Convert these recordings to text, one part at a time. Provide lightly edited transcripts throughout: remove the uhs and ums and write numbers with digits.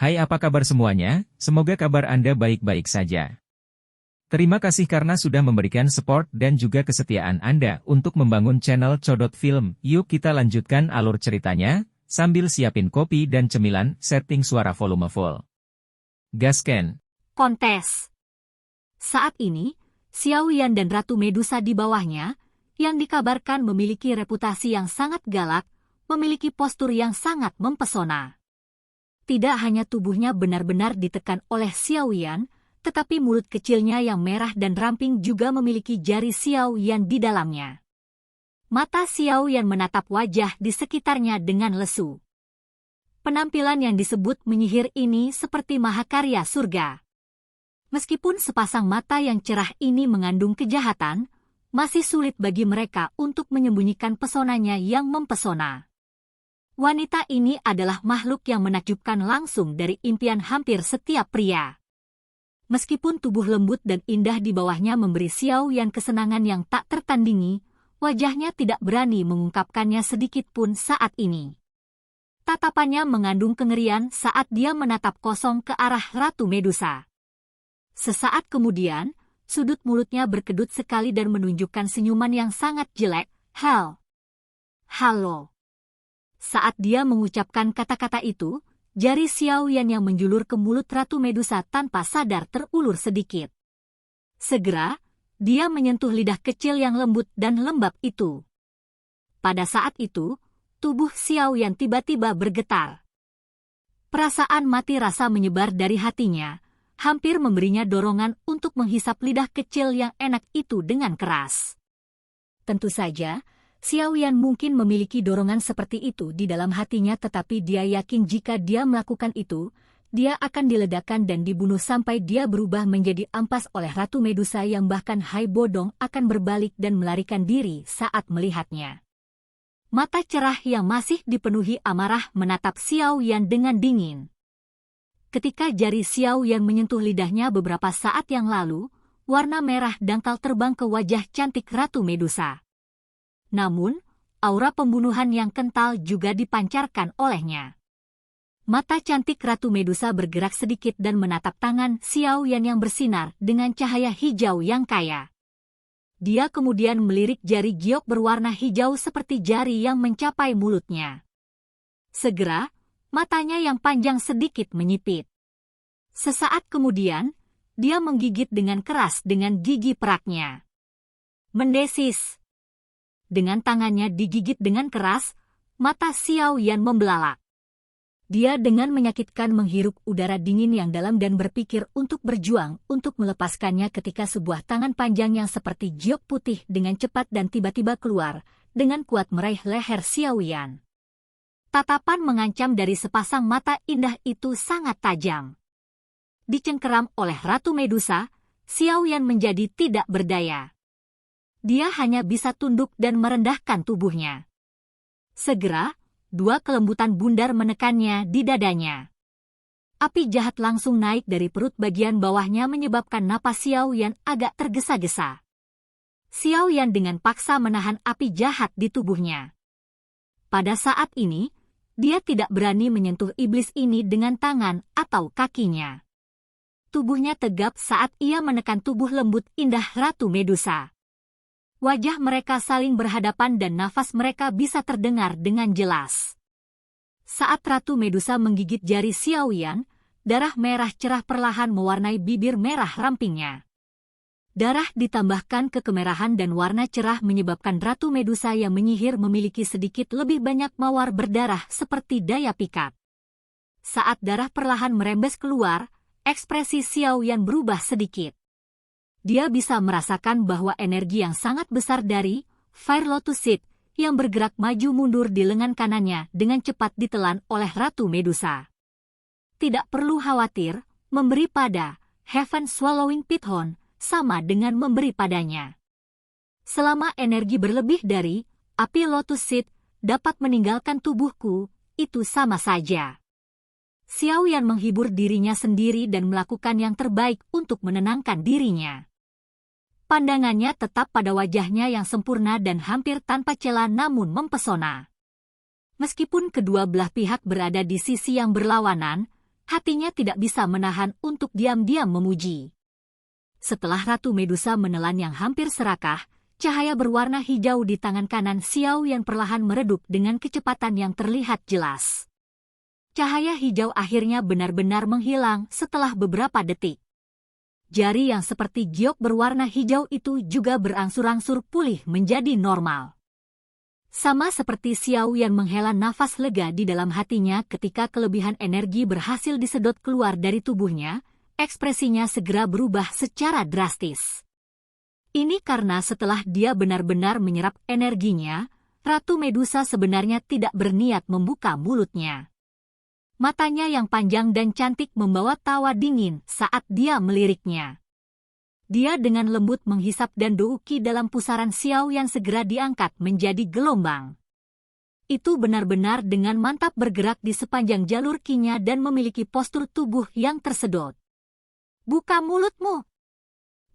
Hai, apa kabar semuanya? Semoga kabar Anda baik-baik saja. Terima kasih karena sudah memberikan support dan juga kesetiaan Anda untuk membangun channel Codot Film. Yuk kita lanjutkan alur ceritanya, sambil siapin kopi dan cemilan, setting suara volume full. Gasken. Kontes. Saat ini, Xiao Yan dan Ratu Medusa di bawahnya, yang dikabarkan memiliki reputasi yang sangat galak, memiliki postur yang sangat mempesona. Tidak hanya tubuhnya benar-benar ditekan oleh Xiao Yan, tetapi mulut kecilnya yang merah dan ramping juga memiliki jari Xiao Yan di dalamnya. Mata Xiao Yan menatap wajah di sekitarnya dengan lesu. Penampilan yang disebut menyihir ini seperti mahakarya surga. Meskipun sepasang mata yang cerah ini mengandung kejahatan, masih sulit bagi mereka untuk menyembunyikan pesonanya yang mempesona. Wanita ini adalah makhluk yang menakjubkan langsung dari impian hampir setiap pria. Meskipun tubuh lembut dan indah di bawahnya memberi Xiao Yan kesenangan yang tak tertandingi, wajahnya tidak berani mengungkapkannya sedikit pun saat ini. Tatapannya mengandung kengerian saat dia menatap kosong ke arah Ratu Medusa. Sesaat kemudian, sudut mulutnya berkedut sekali dan menunjukkan senyuman yang sangat jelek. Halo. Saat dia mengucapkan kata-kata itu, jari Xiao Yan yang menjulur ke mulut Ratu Medusa tanpa sadar terulur sedikit. Segera, dia menyentuh lidah kecil yang lembut dan lembab itu. Pada saat itu, tubuh Xiao Yan tiba-tiba bergetar. Perasaan mati rasa menyebar dari hatinya, hampir memberinya dorongan untuk menghisap lidah kecil yang enak itu dengan keras. Tentu saja, Xiao Yan mungkin memiliki dorongan seperti itu di dalam hatinya, tetapi dia yakin jika dia melakukan itu, dia akan diledakkan dan dibunuh sampai dia berubah menjadi ampas oleh Ratu Medusa yang bahkan Hai Bodong akan berbalik dan melarikan diri saat melihatnya. Mata cerah yang masih dipenuhi amarah menatap Xiao Yan dengan dingin. Ketika jari Xiao Yan menyentuh lidahnya beberapa saat yang lalu, warna merah dangkal terbang ke wajah cantik Ratu Medusa. Namun, aura pembunuhan yang kental juga dipancarkan olehnya. Mata cantik Ratu Medusa bergerak sedikit dan menatap tangan Xiao Yan yang bersinar dengan cahaya hijau yang kaya. Dia kemudian melirik jari giok berwarna hijau seperti jari yang mencapai mulutnya. Segera, matanya yang panjang sedikit menyipit. Sesaat kemudian, dia menggigit dengan keras dengan gigi peraknya. Mendesis. Dengan tangannya digigit dengan keras, mata Xiao Yan membelalak. Dia dengan menyakitkan menghirup udara dingin yang dalam dan berpikir untuk berjuang untuk melepaskannya ketika sebuah tangan panjang yang seperti giok putih dengan cepat dan tiba-tiba keluar, dengan kuat meraih leher Xiao Yan. Tatapan mengancam dari sepasang mata indah itu sangat tajam. Dicengkeram oleh Ratu Medusa, Xiao Yan menjadi tidak berdaya. Dia hanya bisa tunduk dan merendahkan tubuhnya. Segera, dua kelembutan bundar menekannya di dadanya. Api jahat langsung naik dari perut bagian bawahnya menyebabkan napas Xiao Yan agak tergesa-gesa. Xiao Yan dengan paksa menahan api jahat di tubuhnya. Pada saat ini, dia tidak berani menyentuh iblis ini dengan tangan atau kakinya. Tubuhnya tegap saat ia menekan tubuh lembut indah Ratu Medusa. Wajah mereka saling berhadapan dan nafas mereka bisa terdengar dengan jelas. Saat Ratu Medusa menggigit jari Xiao Yan, darah merah cerah perlahan mewarnai bibir merah rampingnya. Darah ditambahkan ke kemerahan dan warna cerah menyebabkan Ratu Medusa yang menyihir memiliki sedikit lebih banyak mawar berdarah seperti daya pikat. Saat darah perlahan merembes keluar, ekspresi Xiao Yan berubah sedikit. Dia bisa merasakan bahwa energi yang sangat besar dari Fire Lotus Seed yang bergerak maju mundur di lengan kanannya dengan cepat ditelan oleh Ratu Medusa. Tidak perlu khawatir, memberi pada Heaven Swallowing Pithon sama dengan memberi padanya. Selama energi berlebih dari api Lotus Seed dapat meninggalkan tubuhku, itu sama saja. Xiao Yan menghibur dirinya sendiri dan melakukan yang terbaik untuk menenangkan dirinya. Pandangannya tetap pada wajahnya yang sempurna dan hampir tanpa celah namun mempesona. Meskipun kedua belah pihak berada di sisi yang berlawanan, hatinya tidak bisa menahan untuk diam-diam memuji. Setelah Ratu Medusa menelan yang hampir serakah, cahaya berwarna hijau di tangan kanan Xiao Yan perlahan meredup dengan kecepatan yang terlihat jelas. Cahaya hijau akhirnya benar-benar menghilang setelah beberapa detik. Jari yang seperti giok berwarna hijau itu juga berangsur-angsur pulih menjadi normal. Sama seperti Xiao Yan menghela nafas lega di dalam hatinya ketika kelebihan energi berhasil disedot keluar dari tubuhnya, ekspresinya segera berubah secara drastis. Ini karena setelah dia benar-benar menyerap energinya, Ratu Medusa sebenarnya tidak berniat membuka mulutnya. Matanya yang panjang dan cantik membawa tawa dingin saat dia meliriknya. Dia dengan lembut menghisap dan douki dalam pusaran Xiao yang segera diangkat menjadi gelombang. Itu benar-benar dengan mantap bergerak di sepanjang jalur kinya dan memiliki postur tubuh yang tersedot. Buka mulutmu!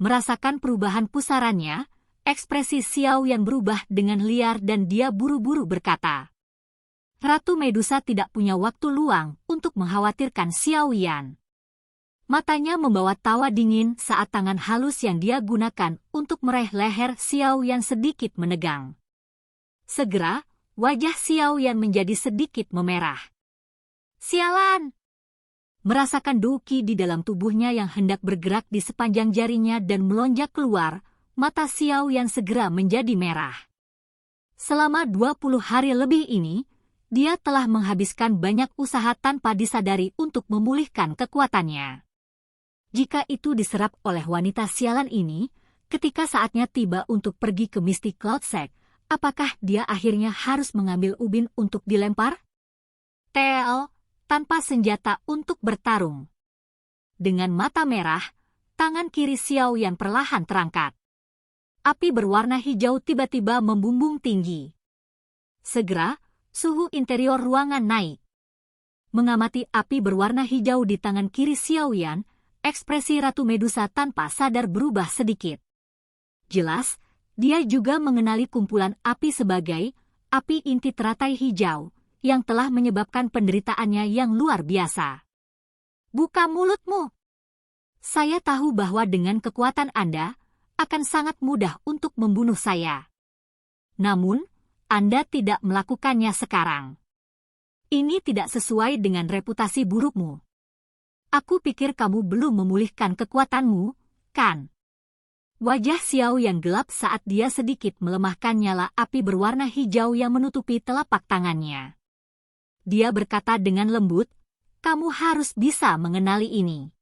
Merasakan perubahan pusarannya, ekspresi Xiao Yan berubah dengan liar dan dia buru-buru berkata. Ratu Medusa tidak punya waktu luang untuk mengkhawatirkan Xiao Yan. Matanya membawa tawa dingin saat tangan halus yang dia gunakan untuk meraih leher Xiao Yan sedikit menegang. Segera, wajah Xiao Yan menjadi sedikit memerah. Sialan! Merasakan douki di dalam tubuhnya yang hendak bergerak di sepanjang jarinya dan melonjak keluar, mata Xiao Yan segera menjadi merah. Selama 20 hari lebih ini, dia telah menghabiskan banyak usaha tanpa disadari untuk memulihkan kekuatannya. Jika itu diserap oleh wanita sialan ini, ketika saatnya tiba untuk pergi ke Mystic Cloud Sect, apakah dia akhirnya harus mengambil ubin untuk dilempar? Tanpa senjata untuk bertarung. Dengan mata merah, tangan kiri Xiao Yan perlahan terangkat. Api berwarna hijau tiba-tiba membumbung tinggi. Segera, suhu interior ruangan naik. Mengamati api berwarna hijau di tangan kiri Xiao Yan, ekspresi Ratu Medusa tanpa sadar berubah sedikit. Jelas, dia juga mengenali kumpulan api sebagai api inti teratai hijau, yang telah menyebabkan penderitaannya yang luar biasa. Buka mulutmu! Saya tahu bahwa dengan kekuatan Anda, akan sangat mudah untuk membunuh saya. Namun, Anda tidak melakukannya sekarang. Ini tidak sesuai dengan reputasi burukmu. Aku pikir kamu belum memulihkan kekuatanmu, kan? Wajah Xiao yang gelap saat dia sedikit melemahkan nyala api berwarna hijau yang menutupi telapak tangannya. Dia berkata dengan lembut, kamu harus bisa mengenali ini.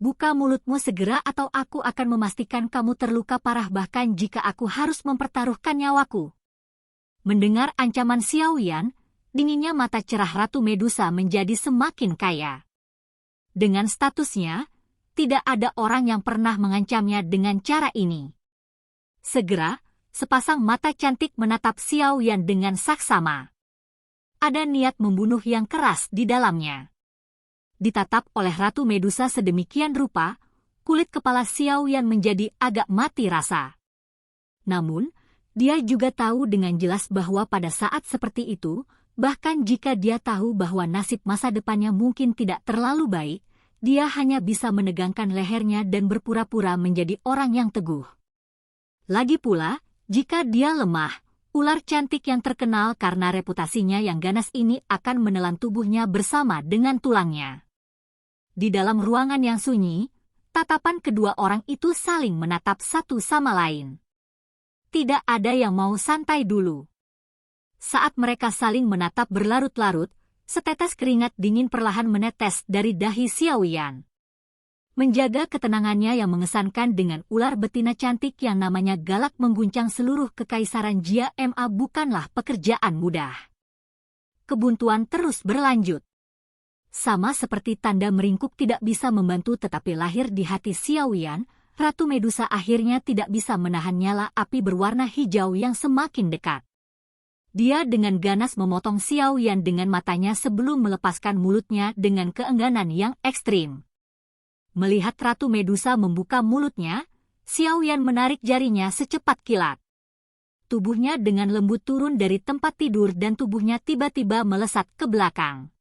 Buka mulutmu segera atau aku akan memastikan kamu terluka parah bahkan jika aku harus mempertaruhkan nyawaku. Mendengar ancaman Xiao Yan, dinginnya mata cerah Ratu Medusa menjadi semakin kaya. Dengan statusnya, tidak ada orang yang pernah mengancamnya dengan cara ini. Segera, sepasang mata cantik menatap Xiao Yan dengan saksama. Ada niat membunuh yang keras di dalamnya. Ditatap oleh Ratu Medusa sedemikian rupa, kulit kepala Xiao Yan menjadi agak mati rasa. Namun, dia juga tahu dengan jelas bahwa pada saat seperti itu, bahkan jika dia tahu bahwa nasib masa depannya mungkin tidak terlalu baik, dia hanya bisa menegangkan lehernya dan berpura-pura menjadi orang yang teguh. Lagi pula, jika dia lemah, ular cantik yang terkenal karena reputasinya yang ganas ini akan menelan tubuhnya bersama dengan tulangnya. Di dalam ruangan yang sunyi, tatapan kedua orang itu saling menatap satu sama lain. Tidak ada yang mau santai dulu. Saat mereka saling menatap berlarut-larut, setetes keringat dingin perlahan menetes dari dahi Xiao Yan. Menjaga ketenangannya yang mengesankan dengan ular betina cantik yang namanya galak mengguncang seluruh kekaisaran Jia Ma bukanlah pekerjaan mudah. Kebuntuan terus berlanjut. Sama seperti tanda meringkuk tidak bisa membantu tetapi lahir di hati Xiao Yan, Ratu Medusa akhirnya tidak bisa menahan nyala api berwarna hijau yang semakin dekat. Dia dengan ganas memotong Xiao Yan dengan matanya sebelum melepaskan mulutnya dengan keengganan yang ekstrim. Melihat Ratu Medusa membuka mulutnya, Xiao Yan menarik jarinya secepat kilat. Tubuhnya dengan lembut turun dari tempat tidur dan tubuhnya tiba-tiba melesat ke belakang.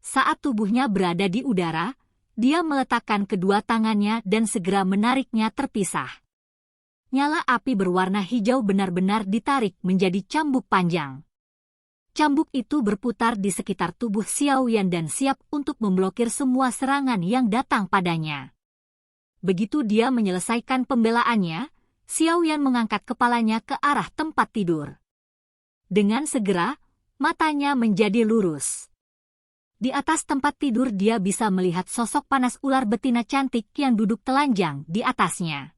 Saat tubuhnya berada di udara, dia meletakkan kedua tangannya dan segera menariknya terpisah. Nyala api berwarna hijau benar-benar ditarik menjadi cambuk panjang. Cambuk itu berputar di sekitar tubuh Xiao Yan dan siap untuk memblokir semua serangan yang datang padanya. Begitu dia menyelesaikan pembelaannya, Xiao Yan mengangkat kepalanya ke arah tempat tidur. Dengan segera, matanya menjadi lurus. Di atas tempat tidur dia bisa melihat sosok panas ular betina cantik yang duduk telanjang di atasnya.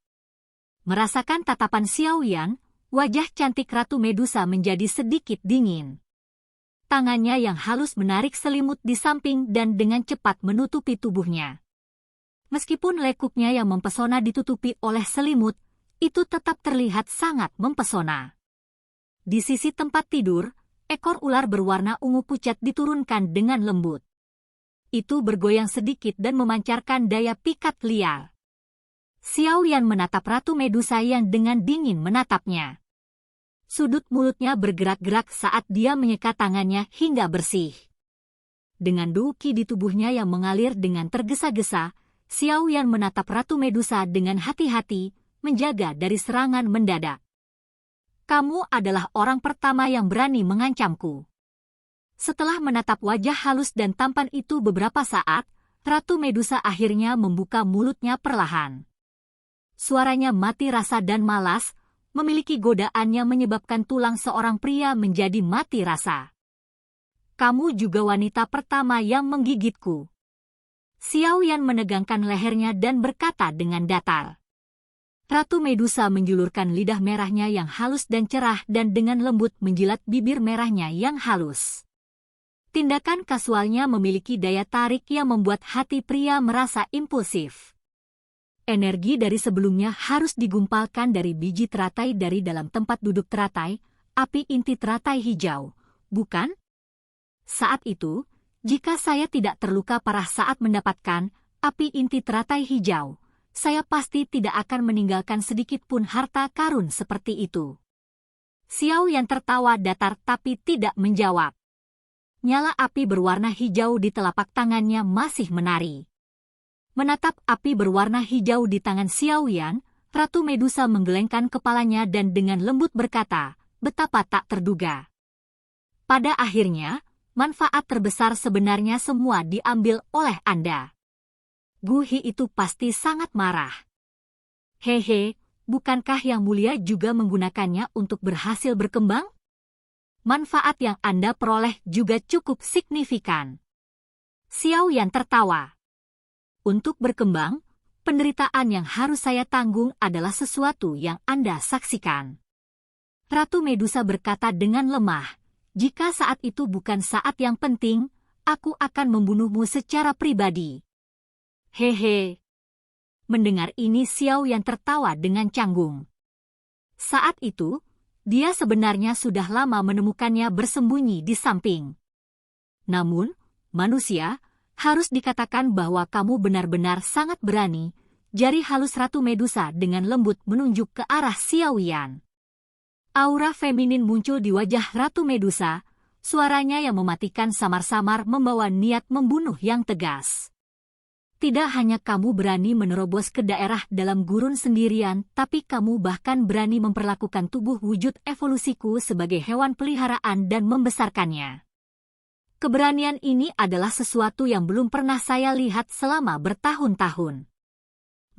Merasakan tatapan Xiao Yan, wajah cantik Ratu Medusa menjadi sedikit dingin. Tangannya yang halus menarik selimut di samping dan dengan cepat menutupi tubuhnya. Meskipun lekuknya yang mempesona ditutupi oleh selimut, itu tetap terlihat sangat mempesona. Di sisi tempat tidur, ekor ular berwarna ungu pucat diturunkan dengan lembut. Itu bergoyang sedikit dan memancarkan daya pikat liar. Xiao Yan menatap Ratu Medusa yang dengan dingin menatapnya. Sudut mulutnya bergerak-gerak saat dia menyeka tangannya hingga bersih. Dengan duki di tubuhnya yang mengalir dengan tergesa-gesa, Xiao Yan menatap Ratu Medusa dengan hati-hati, menjaga dari serangan mendadak. Kamu adalah orang pertama yang berani mengancamku. Setelah menatap wajah halus dan tampan itu beberapa saat, Ratu Medusa akhirnya membuka mulutnya perlahan. Suaranya mati rasa dan malas, memiliki godaan yang menyebabkan tulang seorang pria menjadi mati rasa. Kamu juga wanita pertama yang menggigitku. Xiao Yan menegangkan lehernya dan berkata dengan datar. Ratu Medusa menjulurkan lidah merahnya yang halus dan cerah dan dengan lembut menjilat bibir merahnya yang halus. Tindakan kasualnya memiliki daya tarik yang membuat hati pria merasa impulsif. Energi dari sebelumnya harus digumpalkan dari biji teratai dari dalam tempat duduk teratai, api inti teratai hijau, bukan? Saat itu, jika saya tidak terluka parah saat mendapatkan api inti teratai hijau, saya pasti tidak akan meninggalkan sedikit pun harta karun seperti itu. Xiao Yan tertawa datar tapi tidak menjawab. Nyala api berwarna hijau di telapak tangannya masih menari. Menatap api berwarna hijau di tangan Xiao Yan, Ratu Medusa menggelengkan kepalanya dan dengan lembut berkata, betapa tak terduga. Pada akhirnya, manfaat terbesar sebenarnya semua diambil oleh Anda. Guhi itu pasti sangat marah. Hehe, bukankah Yang Mulia juga menggunakannya untuk berhasil berkembang? Manfaat yang Anda peroleh juga cukup signifikan. Xiao Yan tertawa. Untuk berkembang, penderitaan yang harus saya tanggung adalah sesuatu yang Anda saksikan. Ratu Medusa berkata dengan lemah, jika saat itu bukan saat yang penting, aku akan membunuhmu secara pribadi. Hehe. Mendengar ini Xiao Yan tertawa dengan canggung. Saat itu, dia sebenarnya sudah lama menemukannya bersembunyi di samping. Namun, manusia, harus dikatakan bahwa kamu benar-benar sangat berani, jari halus Ratu Medusa dengan lembut menunjuk ke arah Xiao Yan. Aura feminin muncul di wajah Ratu Medusa, suaranya yang mematikan samar-samar membawa niat membunuh yang tegas. Tidak hanya kamu berani menerobos ke daerah dalam gurun sendirian, tapi kamu bahkan berani memperlakukan tubuh wujud evolusiku sebagai hewan peliharaan dan membesarkannya. Keberanian ini adalah sesuatu yang belum pernah saya lihat selama bertahun-tahun.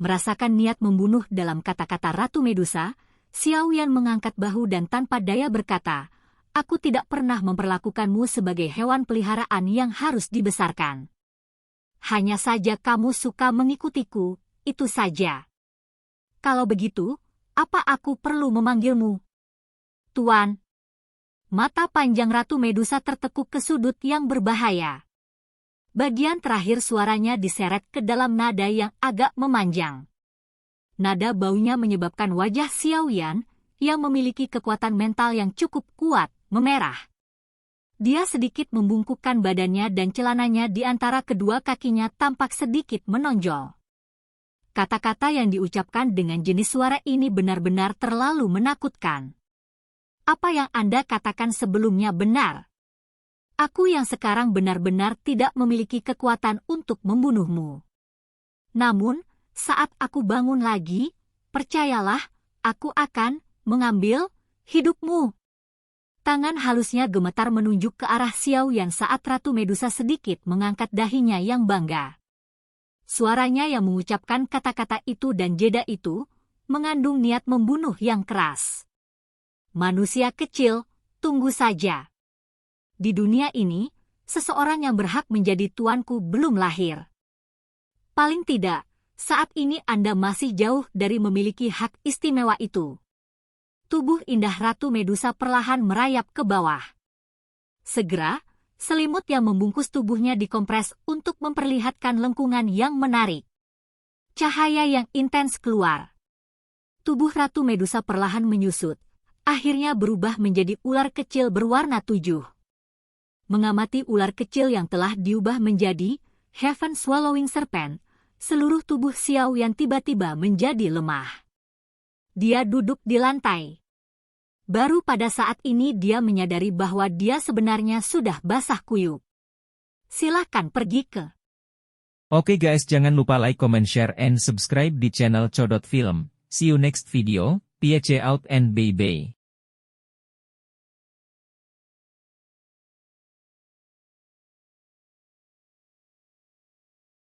Merasakan niat membunuh dalam kata-kata Ratu Medusa, Xiao Yan mengangkat bahu dan tanpa daya berkata, aku tidak pernah memperlakukanmu sebagai hewan peliharaan yang harus dibesarkan. Hanya saja kamu suka mengikutiku, itu saja. Kalau begitu, apa aku perlu memanggilmu? Tuan. Mata panjang Ratu Medusa tertekuk ke sudut yang berbahaya. Bagian terakhir suaranya diseret ke dalam nada yang agak memanjang. Nada baunya menyebabkan wajah Xiao Yan, yang memiliki kekuatan mental yang cukup kuat, memerah. Dia sedikit membungkukkan badannya dan celananya di antara kedua kakinya tampak sedikit menonjol. Kata-kata yang diucapkan dengan jenis suara ini benar-benar terlalu menakutkan. Apa yang Anda katakan sebelumnya benar. Aku yang sekarang benar-benar tidak memiliki kekuatan untuk membunuhmu. Namun, saat aku bangun lagi, percayalah, aku akan mengambil hidupmu. Tangan halusnya gemetar menunjuk ke arah Xiao Yan saat Ratu Medusa sedikit mengangkat dahinya yang bangga. Suaranya yang mengucapkan kata-kata itu dan jeda itu, mengandung niat membunuh yang keras. Manusia kecil, tunggu saja. Di dunia ini, seseorang yang berhak menjadi tuanku belum lahir. Paling tidak, saat ini Anda masih jauh dari memiliki hak istimewa itu. Tubuh indah Ratu Medusa perlahan merayap ke bawah. Segera, selimut yang membungkus tubuhnya dikompres untuk memperlihatkan lengkungan yang menarik. Cahaya yang intens keluar. Tubuh Ratu Medusa perlahan menyusut, akhirnya berubah menjadi ular kecil berwarna 7. Mengamati ular kecil yang telah diubah menjadi Heaven Swallowing Serpent, seluruh tubuh Xiao Yan tiba-tiba menjadi lemah. Dia duduk di lantai. Baru pada saat ini dia menyadari bahwa dia sebenarnya sudah basah kuyup. Silahkan pergi ke. Oke guys, jangan lupa like, comment, share, and subscribe di channel Codot Film. See you next video, peace out and bye-bye.